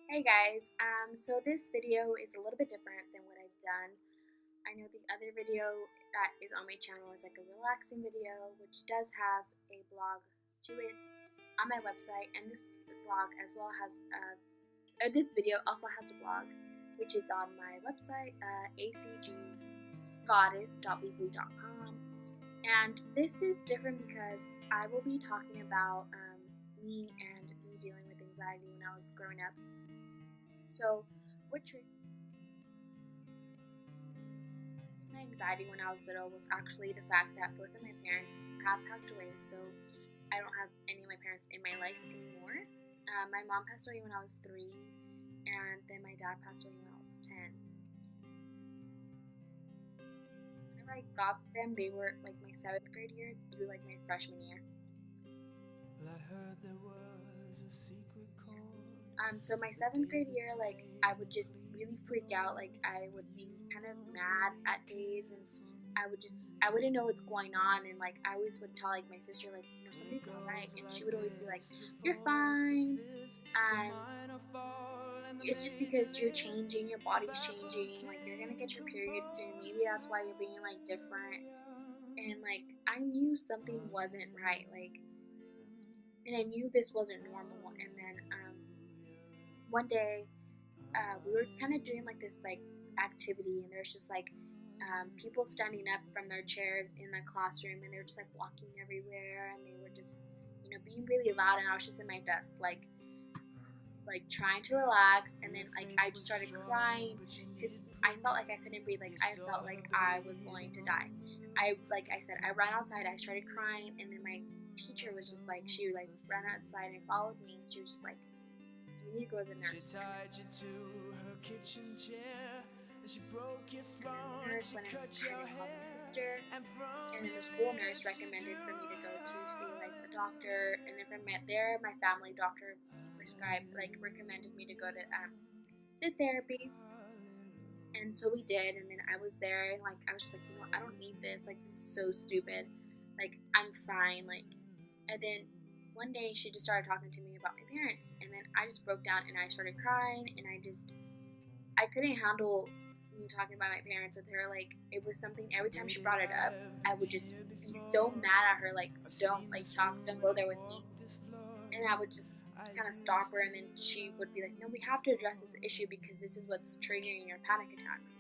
Hey guys, so this video is a little bit different than what I've done. I know the other video that is on my channel is like a relaxing video, which does have a blog to it on my website, and this blog as well has, this video also has a blog, which is on my website, acggoddess.weebly.com, and this is different because I will be talking about me and me dealing with anxiety when I was growing up. So, what triggered my anxiety when I was little was actually the fact that both of my parents have passed away. So, I don't have any of my parents in my life anymore. My mom passed away when I was 3, and then my dad passed away when I was 10. Whenever I got them, they were like my 7th grade year through like my freshman year. Well, I heard there was a secret chord. So my 7th grade year, like I would just really freak out. Like I would be kind of mad at days, and I wouldn't know what's going on, and like I always would tell like my sister like something's not right, and she would always be like, "You're fine," and it's just because you're changing, your body's changing. Like you're gonna get your period soon. Maybe that's why you're being like different. And like I knew something wasn't right. Like, and I knew this wasn't normal. And then one day we were kind of doing like this like activity, and there's just like people standing up from their chairs in the classroom, and they were just like walking everywhere, and they were just being really loud, and I was just in my desk like trying to relax, and then like I just started crying because I felt like I couldn't breathe. Like I felt like I was going to die. Like I said, I ran outside, I started crying, and then my teacher was just like, she like ran outside and followed me, and she was just like, you need to go to the She nurse. tied you to her kitchen chair, and she broke your And then the throne, and nurse she went cut ahead your and called my hair, sister, and from and then the your school head nurse she recommended for me to go to see drew like a doctor, and then from there my family doctor recommended me to go to therapy. And so we did, and then I was there, and like I was just like, I don't need this. Like this is so stupid. Like I'm fine. Like, and then one day she just started talking to me about my parents, and then I just broke down and I started crying, and I couldn't handle me talking about my parents with her. Like it was something. Every time she Baby, brought it up, I've I been would just here be so before. mad at her. Like I've don't seen like this talk, don't room go and there with me. walked this floor. And I would just I kind of stop used her, to and then she would be believe like, no, we have to address this issue because this is what's triggering your panic attacks.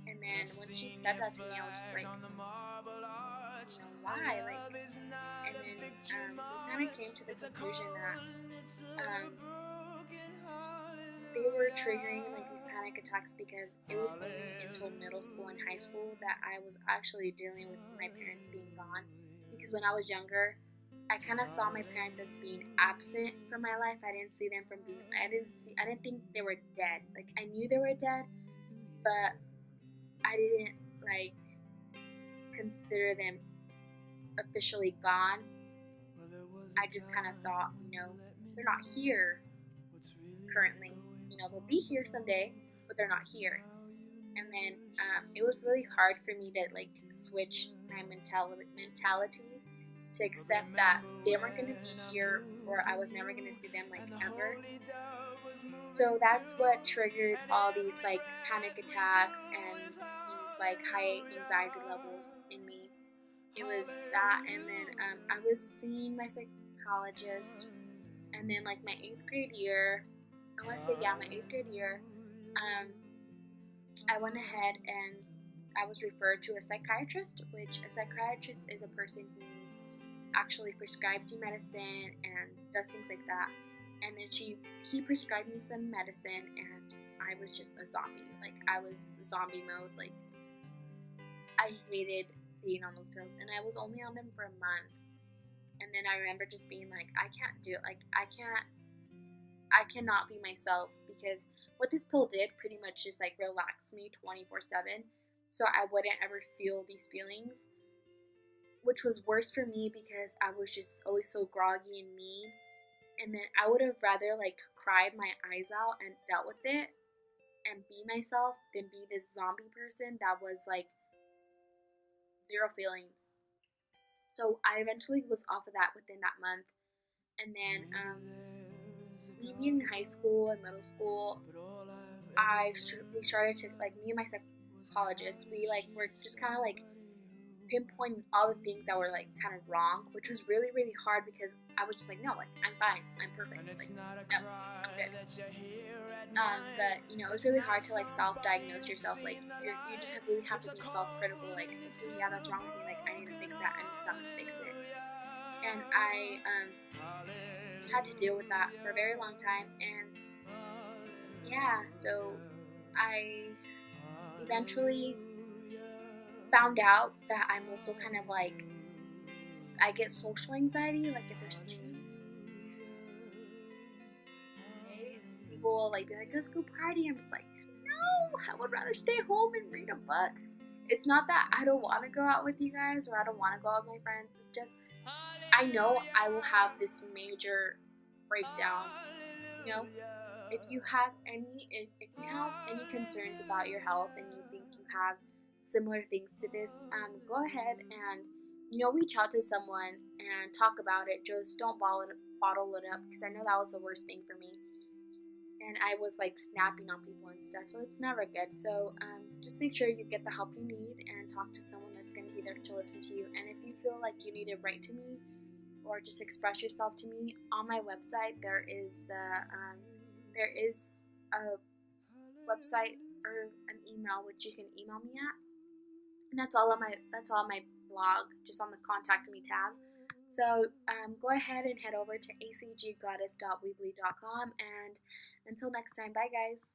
And then I've when she seen said your that to me, I was just flag like, on the marble arch. And why? Like, love is not and a then victory we kind of march. came to the It's a conclusion that call and it's of a um, broken they were hallelujah. triggering like these panic attacks because it was only until middle school and high school that I was actually dealing with my parents being gone. Because when I was younger, I kind of saw my parents as being absent from my life. I didn't see them from being. I didn't think they were dead. Like I knew they were dead, but I didn't like consider them officially gone. Well, there was a I just kind of time thought, when you let me they're not know here what's really currently. going They'll be on. here someday, but they're not here. How you And then never it was said really hard for me to goodbye. like switch my mentality to But accept that remember they weren't going to be when I here, or moved I with was never going to you, see them like and the ever. holy dove was So moving that's too, what triggered and all these every like panic breath we attacks drew and was these like high anxiety levels hallelujah, in me. It was that, and then I hallelujah, was seeing my psychologist, and then like my 8th grade year, I want to say, yeah, my 8th grade year, um, I went ahead and I was referred to a psychiatrist, which a psychiatrist is a person who actually prescribes you medicine and does things like that. And then he prescribed me some medicine, and I was just a zombie. Like I was zombie mode. Like I hated being on those pills, and I was only on them for a month. And then I remember just being like, I can't do it. Like I cannot be myself, because what this pill did pretty much just like relaxed me 24/7, so I wouldn't ever feel these feelings, which was worse for me because I was just always so groggy and mean. And then I would have rather like cried my eyes out and dealt with it and be myself than be this zombie person that was like zero feelings. So I eventually was off of that within that month. And then maybe in high school and middle school, we started to like me and my psychologist. We like were just kind of like pinpointing all the things that were like kind of wrong, which was really really hard because I was just like, no, like I'm fine, I'm perfect, like no, I'm good. But you know, it was really hard to like self-diagnose yourself. Like you just really have to be self-critical. Like, okay, yeah, that's wrong with me. Like I need to fix that, and so I'm gonna fix it. And I had to deal with that for a very long time. And yeah, so I eventually found out that I'm also kind of like I get social anxiety. Like if there's too many, people will like be like, "Let's go party." I'm just like, no, I would rather stay home and read a book. It's not that I don't want to go out with you guys or I don't want to go out with my friends. It's just I know I will have this major breakdown. You know, if you have any concerns about your health and you think you have similar things to this, go ahead and reach out to someone and talk about it. Just don't bottle it up because I know that was the worst thing for me. And I was like snapping on people and stuff, so it's never good. So just make sure you get the help you need and talk to someone that's going to be there to listen to you. And if you feel like you need to write to me or just express yourself to me, on my website there is a website or an email which you can email me at, and that's all on my blog, just on the contact me tab. So go ahead and head over to acggoddess.weebly.com, and until next time, bye guys.